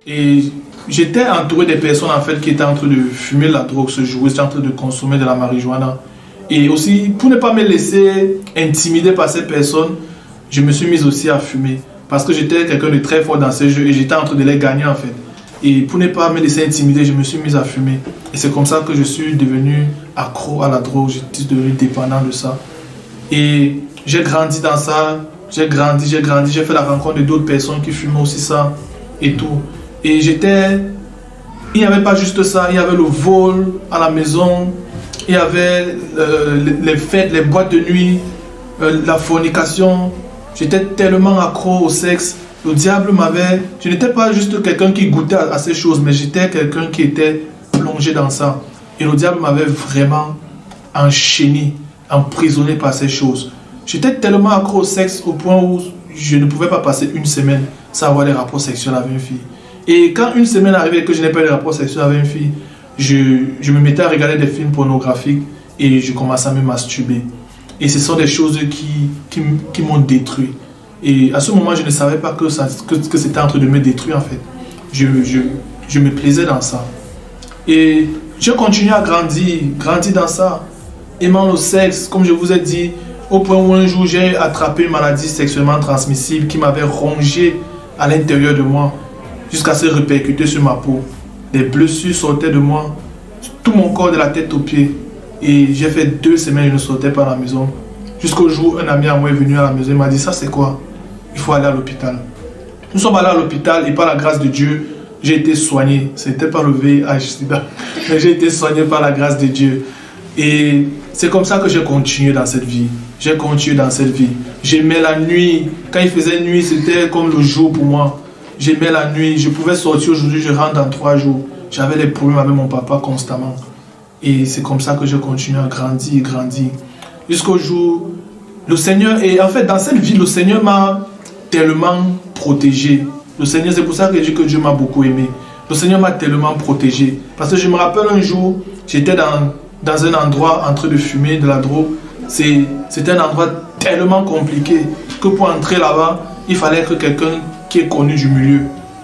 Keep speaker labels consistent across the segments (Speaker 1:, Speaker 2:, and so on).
Speaker 1: Et j'étais entouré des personnes en fait qui étaient en train de fumer la drogue ce jour, ils étaient en train de consommer de la marijuana. Et aussi, pour ne pas me laisser intimider par ces personnes, je me suis mis aussi à fumer. Parce que j'étais quelqu'un de très fort dans ces jeux et j'étais en train de les gagner en fait. Et pour ne pas me laisser intimider, je me suis mis à fumer. Et c'est comme ça que je suis devenu accro à la drogue, je suis devenu dépendant de ça. Et j'ai grandi dans ça, j'ai grandi, j'ai fait la rencontre de d'autres personnes qui fumaient aussi ça et tout. Et il n'y avait pas juste ça, il y avait le vol à la maison, il y avait les fêtes, les boîtes de nuit, la fornication. J'étais tellement accro au sexe. Le diable je n'étais pas juste quelqu'un qui goûtait à ces choses, mais j'étais quelqu'un qui était plongé dans ça. Et le diable m'avait vraiment enchaîné, emprisonné par ces choses. J'étais tellement accro au sexe au point où je ne pouvais pas passer une semaine sans avoir des rapports sexuels avec une fille. Et quand une semaine arrivait et que je n'ai pas eu de rapport sexuel avec une fille, je me mettais à regarder des films pornographiques et je commençais à me masturber. Et ce sont des choses qui m'ont détruit. Et à ce moment, je ne savais pas que c'était en train de me détruire en fait. Je me plaisais dans ça. Et je continuais à grandir dans ça. Aimant le sexe, comme je vous ai dit, au point où un jour j'ai attrapé une maladie sexuellement transmissible qui m'avait rongé à l'intérieur de moi jusqu'à se répercuter sur ma peau. Des blessures sortaient de moi, tout mon corps de la tête aux pieds. Et j'ai fait 2 semaines, je ne sortais pas à la maison. Jusqu'au jour où un ami à moi est venu à la maison, il m'a dit, ça c'est quoi? Il faut aller à l'hôpital. Nous sommes allés à l'hôpital et par la grâce de Dieu, j'ai été soigné. Ce n'était pas le VIH-Sida, mais j'ai été soigné par la grâce de Dieu. Et c'est comme ça que j'ai continué dans cette vie. J'ai continué dans cette vie. J'aimais la nuit. Quand il faisait nuit, c'était comme le jour pour moi. J'aimais la nuit. Je pouvais sortir aujourd'hui, je rentre dans 3 jours. J'avais des problèmes avec mon papa constamment. Et c'est comme ça que j'ai continué à grandir. Jusqu'au jour, le Seigneur, et en fait dans cette vie, le Seigneur m'a tellement protégé. Le Seigneur, c'est pour ça que je dis que Dieu m'a beaucoup aimé. Le Seigneur m'a tellement protégé. Parce que je me rappelle un jour, j'étais dans un endroit en train de fumer de la drogue. C'était un endroit tellement compliqué que pour entrer là-bas, il fallait que quelqu'un qui est connu du milieu.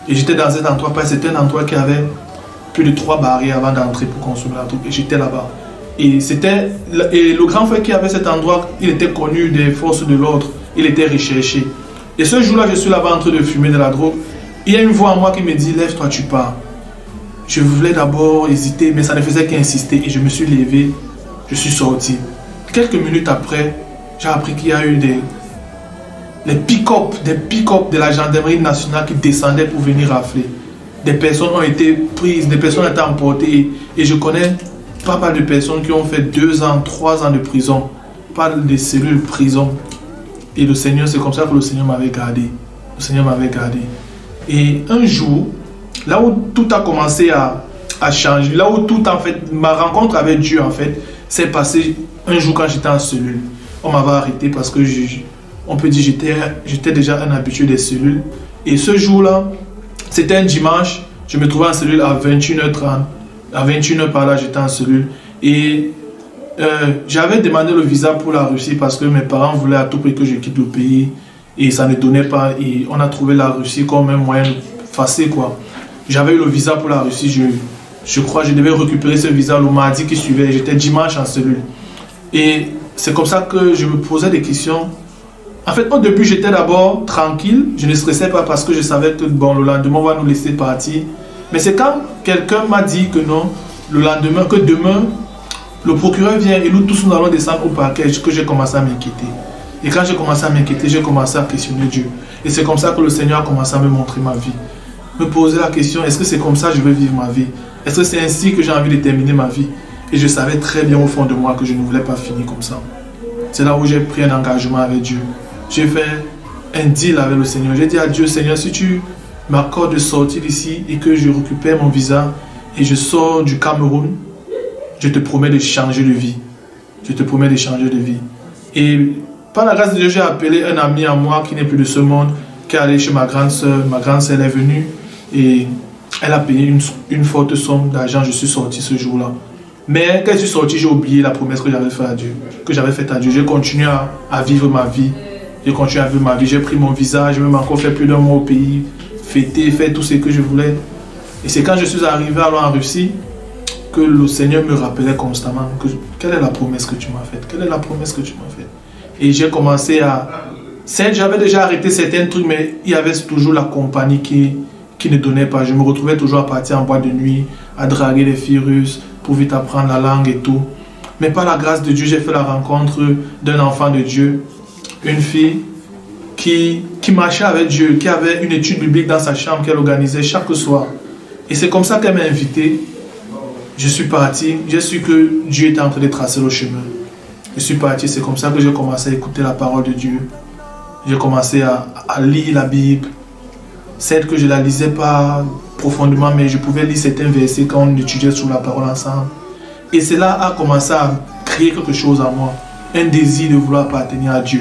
Speaker 1: Et j'étais dans cet endroit, parce que c'était un endroit qui avait plus de 3 barrières avant d'entrer pour consommer la drogue. Et j'étais là-bas. Et le grand frère qui avait cet endroit, il était connu des forces de l'ordre. Il était recherché. Et ce jour-là, je suis là-bas en train de fumer de la drogue. Il y a une voix en moi qui me dit, lève-toi, tu pars. Je voulais d'abord hésiter, mais ça ne faisait qu'insister. Et je me suis levé, je suis sorti. Quelques minutes après, j'ai appris qu'il y a eu des pick-up de la gendarmerie nationale qui descendaient pour venir rafler. Des personnes ont été prises, des personnes ont été emportées. Et je connais pas mal de personnes qui ont fait 2 ans, 3 ans de prison. Pas des cellules prison. Et le Seigneur, c'est comme ça que le Seigneur m'avait gardé. Le Seigneur m'avait gardé. Et un jour, là où tout a commencé à changer, là où tout en fait, ma rencontre avec Dieu en fait, s'est passée un jour quand j'étais en cellule. On m'avait arrêté parce que on peut dire j'étais déjà un habitué des cellules. Et ce jour-là, c'était un dimanche, je me trouvais en cellule à 21h30. À 21h par là, j'étais en cellule. Et j'avais demandé le visa pour la Russie parce que mes parents voulaient à tout prix que je quitte le pays. Et ça ne donnait pas. Et on a trouvé la Russie comme un moyen facile, quoi. J'avais eu le visa pour la Russie. Je crois que je devais récupérer ce visa le mardi qui suivait. J'étais dimanche en cellule. Et c'est comme ça que je me posais des questions. En fait, au début, j'étais d'abord tranquille. Je ne stressais pas parce que je savais que bon, le lendemain, on va nous laisser partir. Mais c'est quand quelqu'un m'a dit que non, le lendemain, que demain, le procureur vient et nous tous nous allons descendre au parquet, que j'ai commencé à m'inquiéter. Et quand j'ai commencé à m'inquiéter, j'ai commencé à questionner Dieu. Et c'est comme ça que le Seigneur a commencé à me montrer ma vie. Me poser la question, est-ce que c'est comme ça que je veux vivre ma vie? Est-ce que c'est ainsi que j'ai envie de terminer ma vie? Et je savais très bien au fond de moi que je ne voulais pas finir comme ça. C'est là où j'ai pris un engagement avec Dieu. J'ai fait un deal avec le Seigneur. J'ai dit à Dieu, Seigneur, si tu m'accordes de sortir d'ici et que je récupère mon visa et je sors du Cameroun, je te promets de changer de vie. Je te promets de changer de vie. Et par la grâce de Dieu, j'ai appelé un ami à moi qui n'est plus de ce monde, qui est allé chez ma grande sœur. Ma grande sœur est venue et elle a payé une forte somme d'argent. Je suis sorti ce jour-là. Mais quand je suis sorti, j'ai oublié la promesse que j'avais faite à Dieu. J'ai continué à vivre ma vie. J'ai continué à vivre ma vie. J'ai pris mon visa. J'ai même encore fait plus d'1 mois au pays. fêter, faire tout ce que je voulais. Et c'est quand je suis arrivé alors en Russie que le Seigneur me rappelait constamment que quelle est la promesse que tu m'as faite, quelle est la promesse que tu m'as faite. Et j'ai commencé à... Certes, j'avais déjà arrêté certains trucs, mais il y avait toujours la compagnie qui ne donnait pas. Je me retrouvais toujours à partir en boîte de nuit, à draguer les filles russes pour vite apprendre la langue et tout. Mais par la grâce de Dieu, j'ai fait la rencontre d'un enfant de Dieu, une fille qui marchait avec Dieu, qui avait une étude biblique dans sa chambre qu'elle organisait chaque soir. Et c'est comme ça qu'elle m'a invité. Je suis parti, j'ai su que Dieu était en train de tracer le chemin. Je suis parti, c'est comme ça que j'ai commencé à écouter la parole de Dieu. J'ai commencé à lire la Bible. Celle que je ne la lisais pas profondément, mais je pouvais lire certains versets quand on étudiait sur la parole ensemble. Et cela a commencé à créer quelque chose en moi. Un désir de vouloir appartenir à Dieu.